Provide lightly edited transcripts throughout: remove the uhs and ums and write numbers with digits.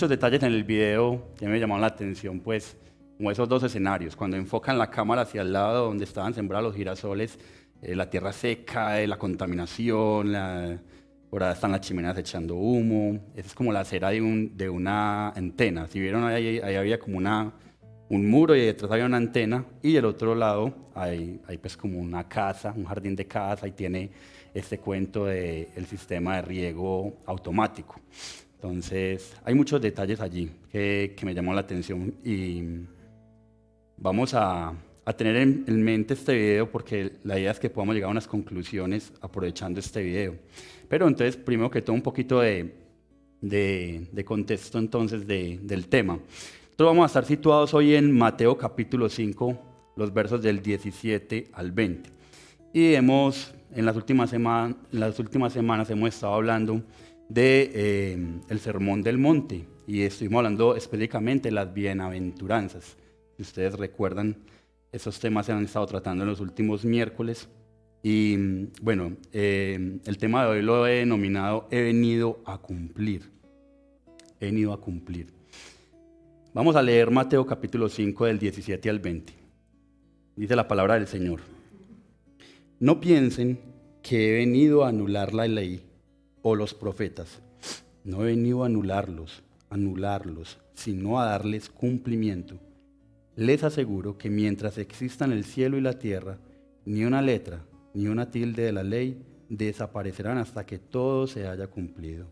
muchos detalles en el video que me llamaron la atención, pues, como esos dos escenarios. Cuando enfocan la cámara hacia el lado donde estaban sembrados los girasoles, la tierra seca, la contaminación, por ahí están las chimeneas echando humo. Esa es como la acera de una antena. Si vieron, ahí había como un muro y detrás había una antena. Y del otro lado hay pues como una casa, un jardín de casa, y tiene este cuento del sistema de riego automático. Entonces, hay muchos detalles allí que me llamó la atención y vamos a tener en mente este video porque la idea es que podamos llegar a unas conclusiones aprovechando este video. Pero entonces, primero que todo, un poquito de contexto entonces del tema. Nosotros vamos a estar situados hoy en Mateo capítulo 5, los versos del 17 al 20. Y en las últimas semanas hemos estado hablando el Sermón del Monte y estuvimos hablando específicamente de las bienaventuranzas. Si ustedes recuerdan, esos temas se han estado tratando en los últimos miércoles. Y bueno, el tema de hoy lo he denominado He venido a cumplir. He venido a cumplir. Vamos a leer Mateo capítulo 5 del 17 al 20. Dice la palabra del Señor. No piensen que he venido a anular la ley o los profetas. No he venido a anularlos, sino a darles cumplimiento. Les aseguro que mientras existan el cielo y la tierra, ni una letra, ni una tilde de la ley desaparecerán hasta que todo se haya cumplido.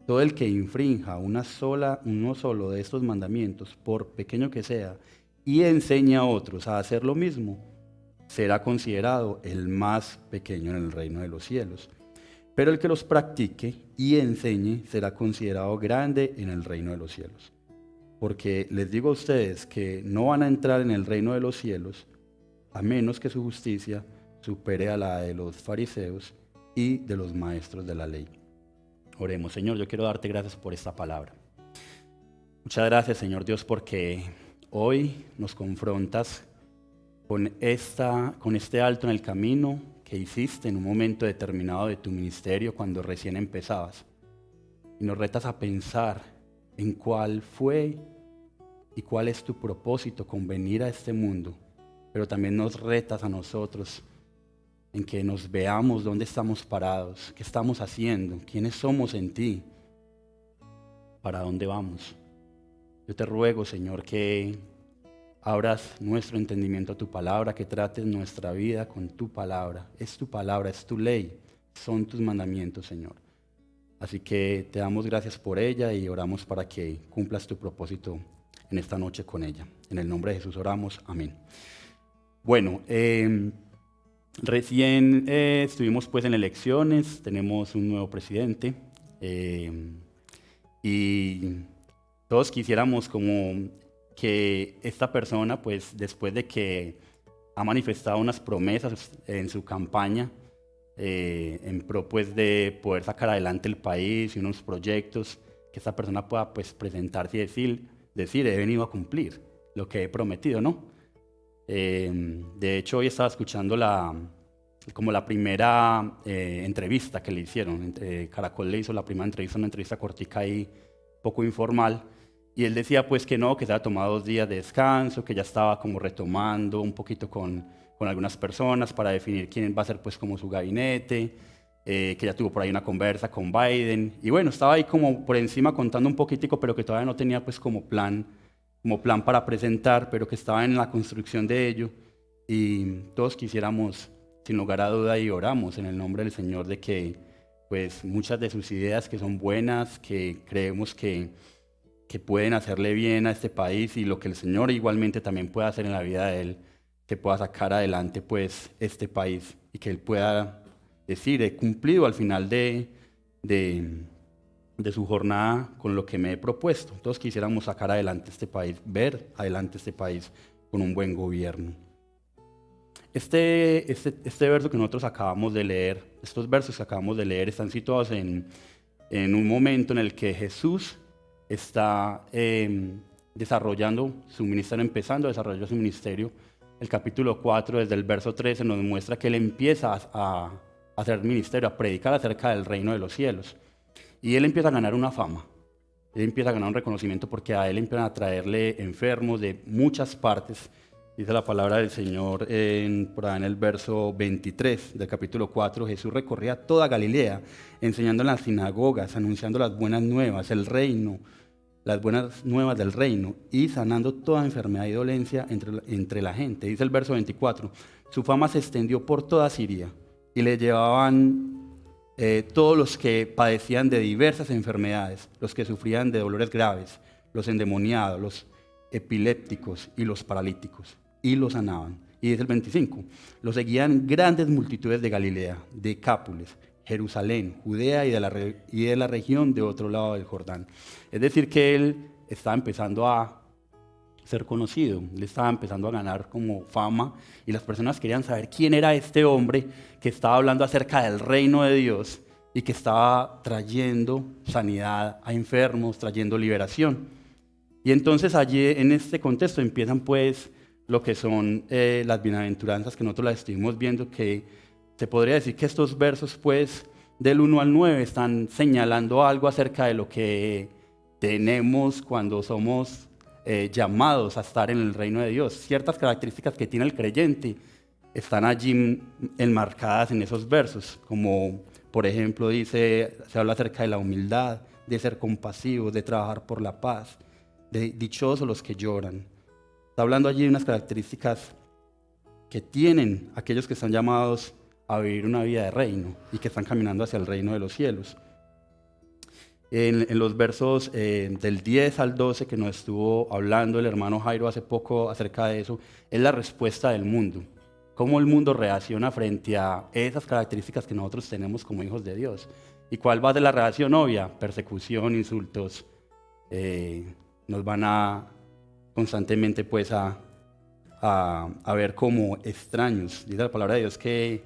Todo el que infrinja uno solo de estos mandamientos, por pequeño que sea, y enseña a otros a hacer lo mismo, será considerado el más pequeño en el reino de los cielos. Pero el que los practique y enseñe será considerado grande en el reino de los cielos. Porque les digo a ustedes que no van a entrar en el reino de los cielos a menos que su justicia supere a la de los fariseos y de los maestros de la ley. Oremos. Señor, yo quiero darte gracias por esta palabra. Muchas gracias, Señor Dios, porque hoy nos confrontas con este alto en el camino que hiciste en un momento determinado de tu ministerio cuando recién empezabas. Y nos retas a pensar en cuál fue y cuál es tu propósito con venir a este mundo, pero también nos retas a nosotros en que nos veamos dónde estamos parados, qué estamos haciendo, quiénes somos en ti, para dónde vamos. Yo te ruego, Señor, que abras nuestro entendimiento a tu palabra, que trates nuestra vida con tu palabra. Es tu palabra, es tu ley, son tus mandamientos, Señor. Así que te damos gracias por ella y oramos para que cumplas tu propósito en esta noche con ella. En el nombre de Jesús oramos, amén. Bueno, recién estuvimos pues en elecciones, tenemos un nuevo presidente y todos quisiéramos como que esta persona, pues después de que ha manifestado unas promesas en su campaña, en pro pues de poder sacar adelante el país y unos proyectos, que esta persona pueda pues presentarse y decir he venido a cumplir lo que he prometido, ¿no? De hecho, hoy estaba escuchando como la primera entrevista que le hicieron. Caracol le hizo la primera entrevista, una entrevista cortica y poco informal. Y él decía pues que no, que se había tomado 2 días de descanso, que ya estaba como retomando un poquito con algunas personas para definir quién va a ser pues como su gabinete, que ya tuvo por ahí una conversa con Biden. Y bueno, estaba ahí como por encima contando un poquitico, pero que todavía no tenía pues como plan para presentar, pero que estaba en la construcción de ello. Y todos quisiéramos, sin lugar a duda, y oramos en el nombre del Señor de que pues muchas de sus ideas que son buenas, que creemos que pueden hacerle bien a este país y lo que el Señor igualmente también pueda hacer en la vida de él, que pueda sacar adelante pues este país y que él pueda decir, he cumplido al final de su jornada con lo que me he propuesto. Todos quisiéramos sacar adelante este país, ver adelante este país con un buen gobierno. Este verso que nosotros acabamos de leer, estos versos que acabamos de leer están situados en un momento en el que Jesús está desarrollando su ministerio, empezando a desarrollar su ministerio. El capítulo 4, desde el verso 13, nos muestra que él empieza a hacer ministerio, a predicar acerca del reino de los cielos. Y él empieza a ganar una fama. Él empieza a ganar un reconocimiento porque a él empiezan a traerle enfermos de muchas partes. Dice la palabra del Señor por ahí en el verso 23 del capítulo 4, Jesús recorría toda Galilea, enseñando en las sinagogas, anunciando las buenas nuevas, el reino, las buenas nuevas del reino, y sanando toda enfermedad y dolencia entre la gente. Dice el verso 24, su fama se extendió por toda Siria, y le llevaban todos los que padecían de diversas enfermedades, los que sufrían de dolores graves, los endemoniados, los epilépticos y los paralíticos, y los sanaban. Y dice el 25, los seguían grandes multitudes de Galilea, de Cápules, Jerusalén, Judea y de la región de otro lado del Jordán. Es decir, que él estaba empezando a ser conocido, él estaba empezando a ganar como fama y las personas querían saber quién era este hombre que estaba hablando acerca del reino de Dios y que estaba trayendo sanidad a enfermos, trayendo liberación. Y entonces allí en este contexto empiezan pues lo que son las bienaventuranzas que nosotros las estuvimos viendo, que se podría decir que estos versos pues del 1 al 9 están señalando algo acerca de lo que tenemos cuando somos llamados a estar en el reino de Dios. Ciertas características que tiene el creyente están allí enmarcadas en esos versos, como por ejemplo se habla acerca de la humildad, de ser compasivos, de trabajar por la paz, de dichosos los que lloran. Está hablando allí de unas características que tienen aquellos que están llamados a vivir una vida de reino y que están caminando hacia el reino de los cielos. En los versos del 10 al 12 que nos estuvo hablando el hermano Jairo hace poco acerca de eso, es la respuesta del mundo. Cómo el mundo reacciona frente a esas características que nosotros tenemos como hijos de Dios. ¿Y cuál va a ser la reacción obvia? Persecución, insultos. Nos van a constantemente pues a ver como extraños. Dice la palabra de Dios que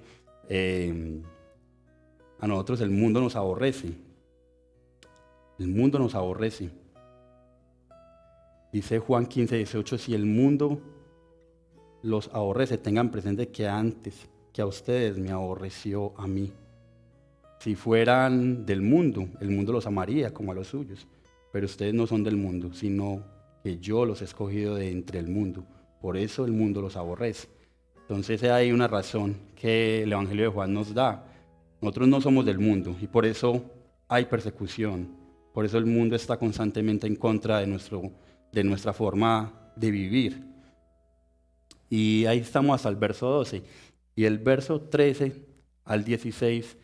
a nosotros el mundo nos aborrece. El mundo nos aborrece. Dice Juan 15, 18, si el mundo los aborrece, tengan presente que antes que a ustedes me aborreció a mí. Si fueran del mundo, el mundo los amaría como a los suyos. Pero ustedes no son del mundo, sino que yo los he escogido de entre el mundo. Por eso el mundo los aborrece. Entonces hay una razón que el Evangelio de Juan nos da. Nosotros no somos del mundo y por eso hay persecución. Por eso el mundo está constantemente en contra de nuestra forma de vivir. Y ahí estamos hasta el verso 12. Y el verso 13 al 16,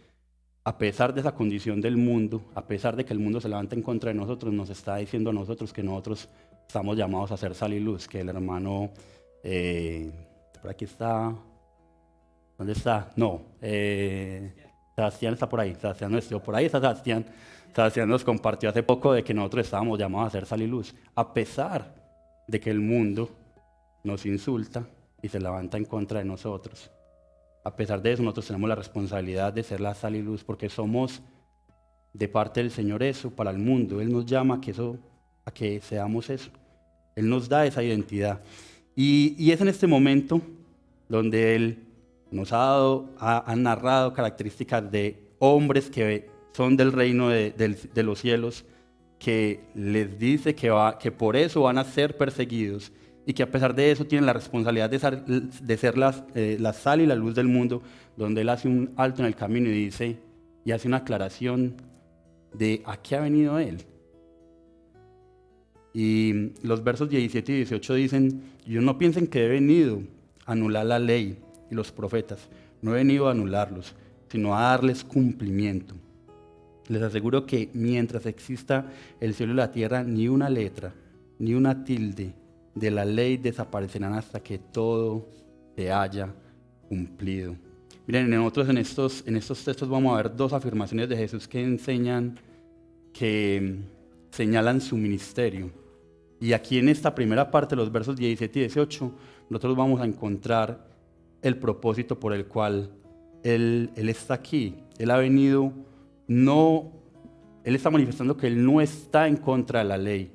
a pesar de esa condición del mundo, a pesar de que el mundo se levanta en contra de nosotros, nos está diciendo a nosotros que nosotros estamos llamados a ser sal y luz, que el hermano, por aquí está, ¿dónde está? No, Sebastián está por ahí, Sebastián no estuvo por ahí, está Sebastián. Sebastián nos compartió hace poco de que nosotros estábamos llamados a ser sal y luz, a pesar de que el mundo nos insulta y se levanta en contra de nosotros. A pesar de eso, nosotros tenemos la responsabilidad de ser la sal y luz, porque somos de parte del Señor eso para el mundo. Él nos llama a que seamos eso. Él nos da esa identidad. Y es en este momento donde Él nos ha narrado características de hombres que son del reino de los cielos, que les dice que por eso van a ser perseguidos y que a pesar de eso tienen la responsabilidad de ser la sal y la luz del mundo, donde Él hace un alto en el camino y hace una aclaración de a qué ha venido Él. Y los versos 17 y 18 dicen, yo no piensen que he venido a anular la ley y los profetas, no he venido a anularlos, sino a darles cumplimiento. Les aseguro que mientras exista el cielo y la tierra, ni una letra, ni una tilde de la ley desaparecerán hasta que todo se haya cumplido. Miren, nosotros en estos textos vamos a ver dos afirmaciones de Jesús que señalan su ministerio. Y aquí en esta primera parte, los versos 17 y 18, nosotros vamos a encontrar el propósito por el cual Él está aquí. Él ha venido... Él está manifestando que Él no está en contra de la ley.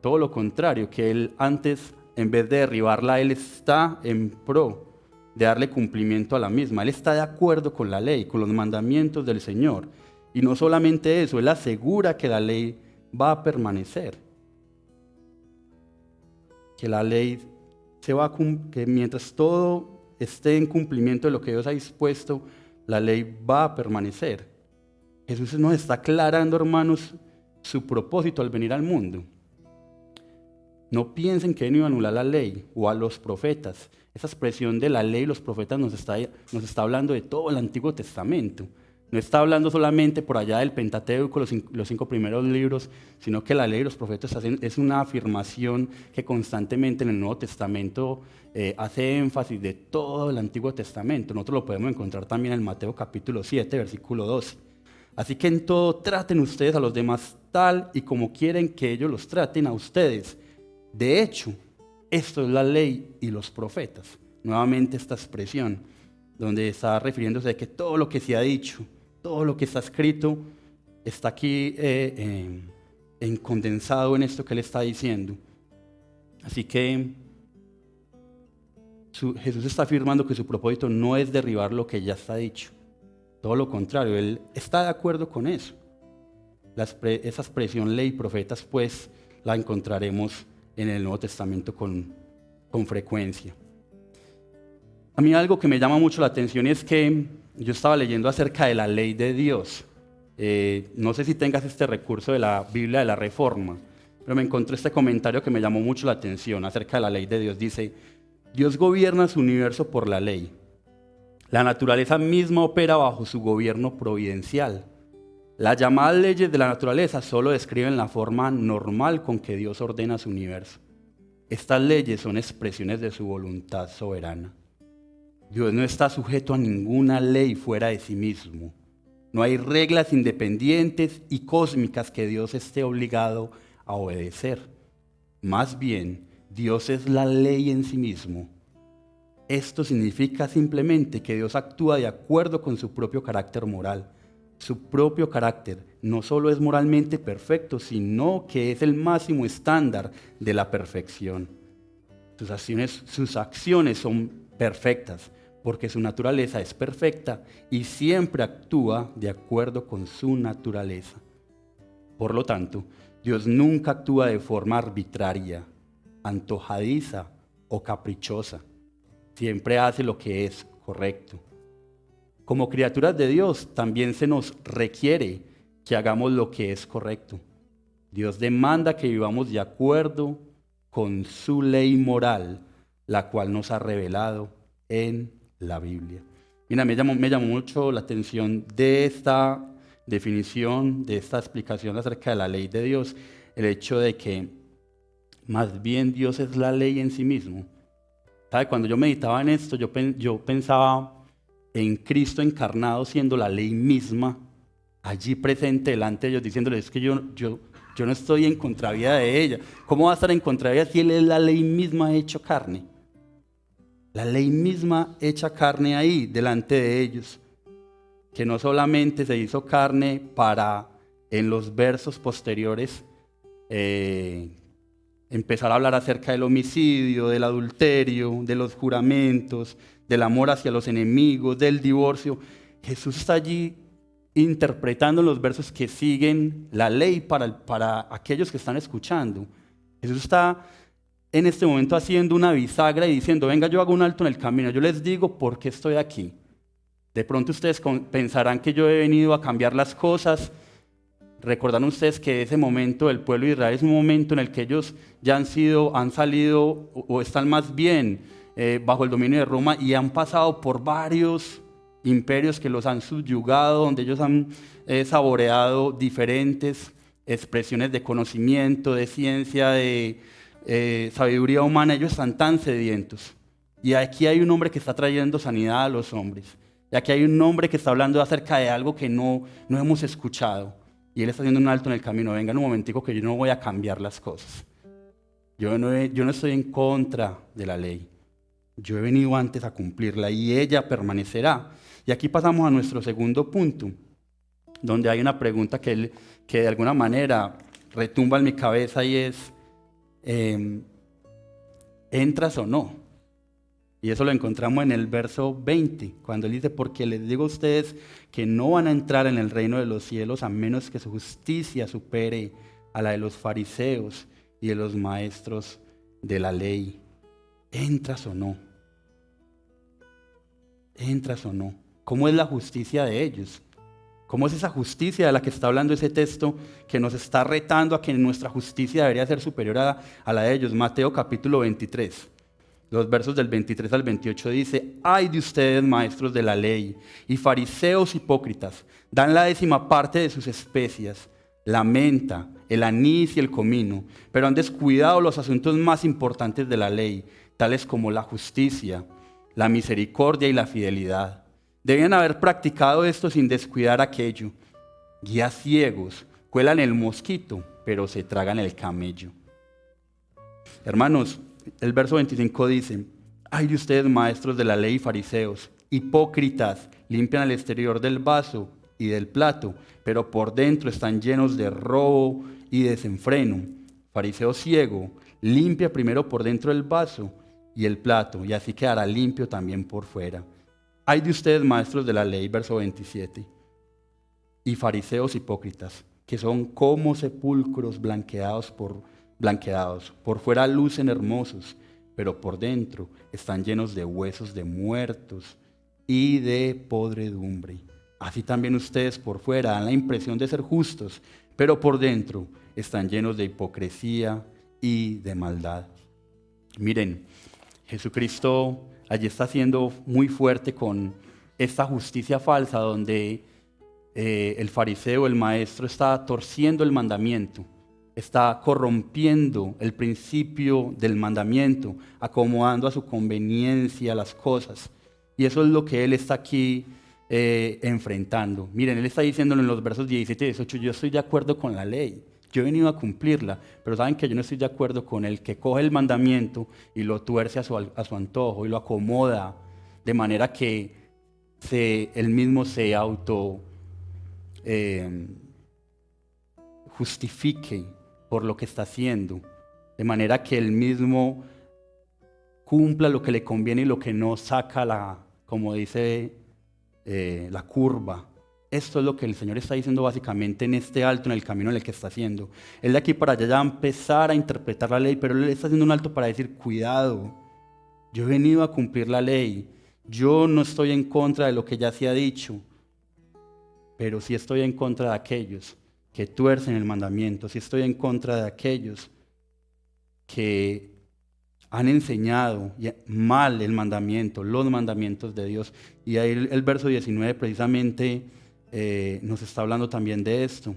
Todo lo contrario, que Él antes, en vez de derribarla, Él está en pro de darle cumplimiento a la misma. Él está de acuerdo con la ley, con los mandamientos del Señor. Y no solamente eso, Él asegura que la ley va a permanecer. Que la ley que mientras todo esté en cumplimiento de lo que Dios ha dispuesto, la ley va a permanecer. Jesús nos está aclarando, hermanos, su propósito al venir al mundo. No piensen que Él iba a anular la ley o a los profetas. Esa expresión de la ley y los profetas nos está hablando de todo el Antiguo Testamento. No está hablando solamente por allá del Pentateuco, los 5 primeros libros, sino que la ley y los profetas es una afirmación que constantemente en el Nuevo Testamento hace énfasis de todo el Antiguo Testamento. Nosotros lo podemos encontrar también en Mateo capítulo 7, versículo 12. Así que en todo traten ustedes a los demás tal y como quieren que ellos los traten a ustedes. De hecho, esto es la ley y los profetas. Nuevamente esta expresión, donde está refiriéndose a que todo lo que se ha dicho, todo lo que está escrito, está aquí en condensado en esto que él está diciendo. Así que Jesús está afirmando que su propósito no es derribar lo que ya está dicho. Todo lo contrario, él está de acuerdo con eso. Esa expresión ley y profetas, pues, la encontraremos en el Nuevo Testamento con frecuencia. A mí algo que me llama mucho la atención es que yo estaba leyendo acerca de la ley de Dios. No sé si tengas este recurso de la Biblia de la Reforma, pero me encontré este comentario que me llamó mucho la atención acerca de la ley de Dios. Dice: Dios gobierna su universo por la ley. La naturaleza misma opera bajo su gobierno providencial. Las llamadas leyes de la naturaleza solo describen la forma normal con que Dios ordena su universo. Estas leyes son expresiones de su voluntad soberana. Dios no está sujeto a ninguna ley fuera de sí mismo. No hay reglas independientes y cósmicas que Dios esté obligado a obedecer. Más bien, Dios es la ley en sí mismo. Esto significa simplemente que Dios actúa de acuerdo con su propio carácter moral. Su propio carácter no solo es moralmente perfecto, sino que es el máximo estándar de la perfección. Sus acciones son perfectas, porque su naturaleza es perfecta y siempre actúa de acuerdo con su naturaleza. Por lo tanto, Dios nunca actúa de forma arbitraria, antojadiza o caprichosa. Siempre hace lo que es correcto. Como criaturas de Dios, también se nos requiere que hagamos lo que es correcto. Dios demanda que vivamos de acuerdo con su ley moral, la cual nos ha revelado en la Biblia. Mira, me llamó mucho la atención de esta definición, de esta explicación acerca de la ley de Dios, el hecho de que más bien Dios es la ley en sí mismo. ¿Sabe? Cuando yo meditaba en esto, yo pensaba en Cristo encarnado siendo la ley misma, allí presente delante de ellos, diciéndoles: es que yo no estoy en contravía de ella. ¿Cómo va a estar en contravía si Él es la ley misma hecha carne? La ley misma hecha carne ahí, delante de ellos, que no solamente se hizo carne para, en los versos posteriores, empezar a hablar acerca del homicidio, del adulterio, de los juramentos, del amor hacia los enemigos, del divorcio. Jesús está allí interpretando en los versos que siguen la ley para aquellos que están escuchando. Jesús está en este momento haciendo una bisagra y diciendo: venga, yo hago un alto en el camino, yo les digo por qué estoy aquí. De pronto ustedes pensarán que yo he venido a cambiar las cosas. Recordarán ustedes que ese momento del pueblo de Israel es un momento en el que ellos ya han salido o están más bien bajo el dominio de Roma y han pasado por varios imperios que los han subyugado, donde ellos han saboreado diferentes expresiones de conocimiento, de ciencia, de sabiduría humana. Ellos están tan sedientos. Y aquí hay un hombre que está trayendo sanidad a los hombres. Y aquí hay un hombre que está hablando acerca de algo que no hemos escuchado. Y él está haciendo un alto en el camino. Venga un momentico que yo no voy a cambiar las cosas. Yo no estoy en contra de la ley. Yo he venido antes a cumplirla y ella permanecerá. Y aquí pasamos a nuestro segundo punto, donde hay una pregunta que de alguna manera retumba en mi cabeza y es: ¿entras o no? Y eso lo encontramos en el verso 20, cuando él dice: porque les digo a ustedes que no van a entrar en el reino de los cielos a menos que su justicia supere a la de los fariseos y de los maestros de la ley. ¿Entras o no? ¿Entras o no? ¿Cómo es la justicia de ellos? ¿Cómo es esa justicia de la que está hablando ese texto que nos está retando a que nuestra justicia debería ser superior a la de ellos? Mateo capítulo 23, los versos del 23 al 28 dice: ay de ustedes, maestros de la ley y fariseos hipócritas, dan la 10ª parte de sus especias, la menta, el anís y el comino, pero han descuidado los asuntos más importantes de la ley, tales como la justicia, la misericordia y la fidelidad. Debían haber practicado esto sin descuidar aquello. Guías ciegos cuelan el mosquito, pero se tragan el camello. Hermanos, el verso 25 dice: ay de ustedes, maestros de la ley y fariseos, hipócritas, limpian el exterior del vaso y del plato, pero por dentro están llenos de robo y desenfreno. Fariseo ciego, limpia primero por dentro el vaso y el plato, y así quedará limpio también por fuera. Ay de ustedes, maestros de la ley, verso 27, y fariseos hipócritas, que son como sepulcros blanqueados, por fuera lucen hermosos, pero por dentro están llenos de huesos de muertos y de podredumbre. Así también ustedes por fuera dan la impresión de ser justos, pero por dentro están llenos de hipocresía y de maldad. Miren, Jesucristo allí está siendo muy fuerte con esta justicia falsa donde el fariseo, el maestro, está torciendo el mandamiento, está corrompiendo el principio del mandamiento, acomodando a su conveniencia las cosas. Y eso es lo que él está aquí enfrentando. Miren, él está diciéndolo en los versos 17 y 18, yo estoy de acuerdo con la ley, yo he venido a cumplirla, pero saben que yo no estoy de acuerdo con el que coge el mandamiento y lo tuerce a su antojo y lo acomoda de manera que él mismo se auto justifique por lo que está haciendo, de manera que él mismo cumpla lo que le conviene y lo que no saca como dice la curva. Esto es lo que el Señor está diciendo básicamente en este alto, en el camino en el que está haciendo. Él de aquí para allá ya va a empezar a interpretar la ley, pero él está haciendo un alto para decir: cuidado, yo he venido a cumplir la ley, yo no estoy en contra de lo que ya se ha dicho, pero sí estoy en contra de aquellos que tuercen el mandamiento, sí estoy en contra de aquellos que han enseñado mal el mandamiento, los mandamientos de Dios. Y ahí el verso 19 precisamente nos está hablando también de esto,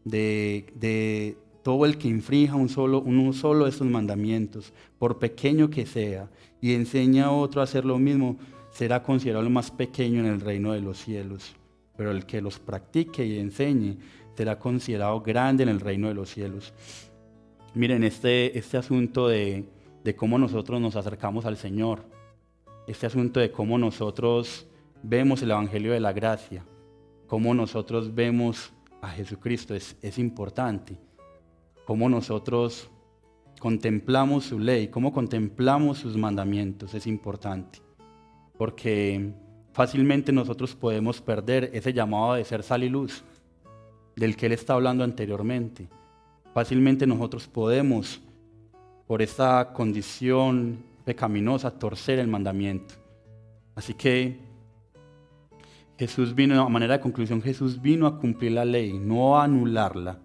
de todo el que infrinja uno solo de estos mandamientos, por pequeño que sea, y enseña a otro a hacer lo mismo, será considerado el más pequeño en el reino de los cielos. Pero el que los practique y enseñe será considerado grande en el reino de los cielos. Miren, este asunto de cómo nosotros nos acercamos al Señor, este asunto de cómo nosotros vemos el Evangelio de la Gracia, cómo nosotros vemos a Jesucristo es importante, cómo nosotros contemplamos su ley, cómo contemplamos sus mandamientos es importante, porque fácilmente nosotros podemos perder ese llamado de ser sal y luz, del que él está hablando anteriormente. Fácilmente nosotros podemos, por esta condición pecaminosa, torcer el mandamiento. Así que Jesús vino, a manera de conclusión, Jesús vino a cumplir la ley, no a anularla.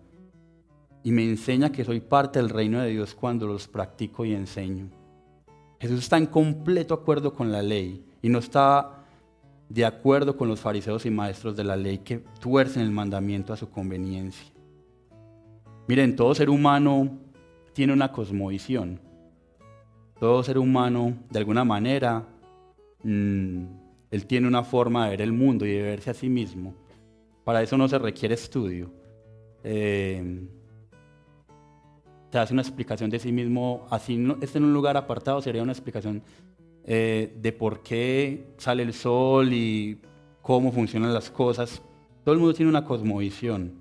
Y me enseña que soy parte del reino de Dios cuando los practico y enseño. Jesús está en completo acuerdo con la ley y no está de acuerdo con los fariseos y maestros de la ley que tuercen el mandamiento a su conveniencia. Miren, todo ser humano tiene una cosmovisión. Todo ser humano, de alguna manera, él tiene una forma de ver el mundo y de verse a sí mismo. Para eso no se requiere estudio. Se hace una explicación de sí mismo, así no esté en un lugar apartado, sería una explicación de por qué sale el sol y cómo funcionan las cosas. Todo el mundo tiene una cosmovisión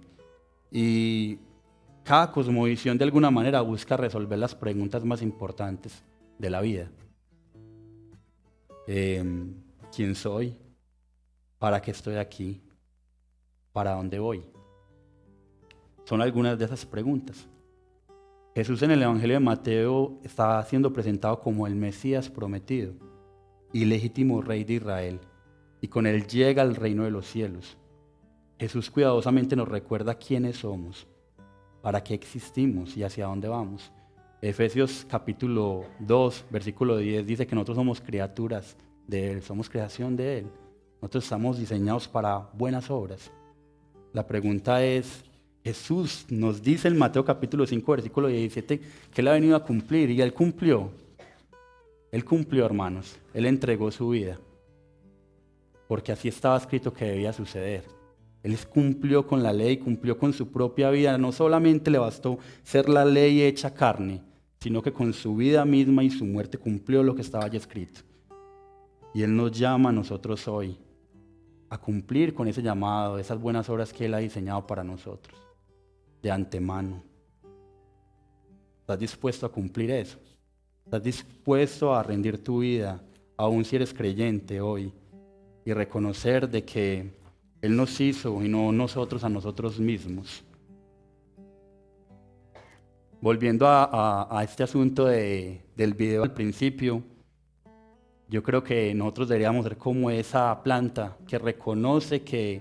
y cada cosmovisión de alguna manera busca resolver las preguntas más importantes de la vida. ¿Quién soy? ¿Para qué estoy aquí? ¿Para dónde voy? Son algunas de esas preguntas. Jesús en el Evangelio de Mateo está siendo presentado como el Mesías prometido, ilegítimo rey de Israel, y con él llega al reino de los cielos. Jesús cuidadosamente nos recuerda quiénes somos, para qué existimos y hacia dónde vamos. Efesios capítulo 2, versículo 10 dice que nosotros somos criaturas de Él, somos creación de Él. Nosotros estamos diseñados para buenas obras. La pregunta es, Jesús nos dice en Mateo capítulo 5, versículo 17, que Él ha venido a cumplir, y Él cumplió. Él cumplió, hermanos. Él entregó su vida, porque así estaba escrito que debía suceder. Él cumplió con la ley, cumplió con su propia vida. No solamente le bastó ser la ley hecha carne, sino que con su vida misma y su muerte cumplió lo que estaba ya escrito. Y Él nos llama a nosotros hoy a cumplir con ese llamado, esas buenas obras que Él ha diseñado para nosotros, de antemano. ¿Estás dispuesto a cumplir eso? ¿Estás dispuesto a rendir tu vida, aun si eres creyente hoy, y reconocer de que Él nos hizo y no nosotros a nosotros mismos? Volviendo a este asunto del video al principio, yo creo que nosotros deberíamos ser como esa planta que reconoce que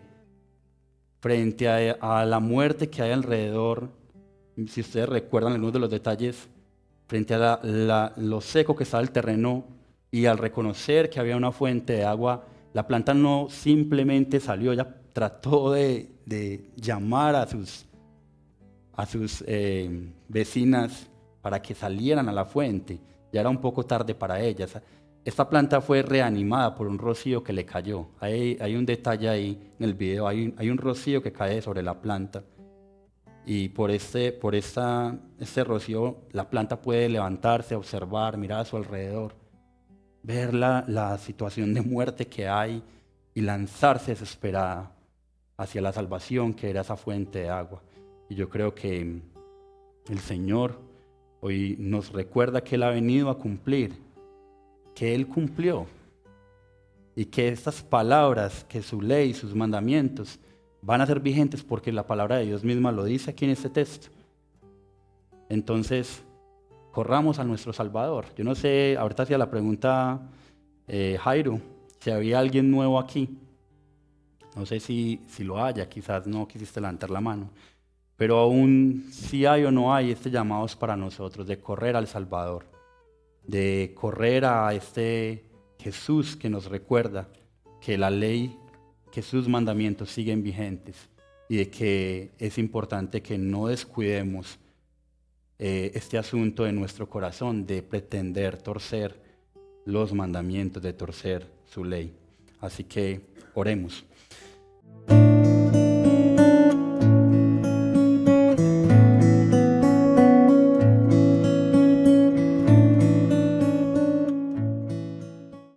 frente a la muerte que hay alrededor, si ustedes recuerdan algunos de los detalles, frente a lo seco que estaba el terreno, y al reconocer que había una fuente de agua, la planta no simplemente salió, ella trató de llamar a sus vecinas para que salieran a la fuente. Ya era un poco tarde para ellas. Esta planta fue reanimada por un rocío que le cayó. Hay un detalle ahí en el video, hay un rocío que cae sobre la planta. Y por este rocío la planta puede levantarse, observar, mirar a su alrededor, ver la situación de muerte que hay y lanzarse desesperada hacia la salvación que era esa fuente de agua. Y yo creo que el Señor hoy nos recuerda que Él ha venido a cumplir, que Él cumplió, y que estas palabras, que su ley, sus mandamientos van a ser vigentes porque la palabra de Dios misma lo dice aquí en este texto. Entonces, corramos a nuestro Salvador. Yo no sé, ahorita hacía la pregunta Jairo, si había alguien nuevo aquí. No sé si lo haya, quizás no quisiste levantar la mano. Pero aún si hay o no hay, este llamado es para nosotros, de correr al Salvador, de correr a este Jesús que nos recuerda que la ley, que sus mandamientos siguen vigentes, y de que es importante que no descuidemos este asunto de nuestro corazón, de pretender torcer los mandamientos, de torcer su ley. Así que oremos.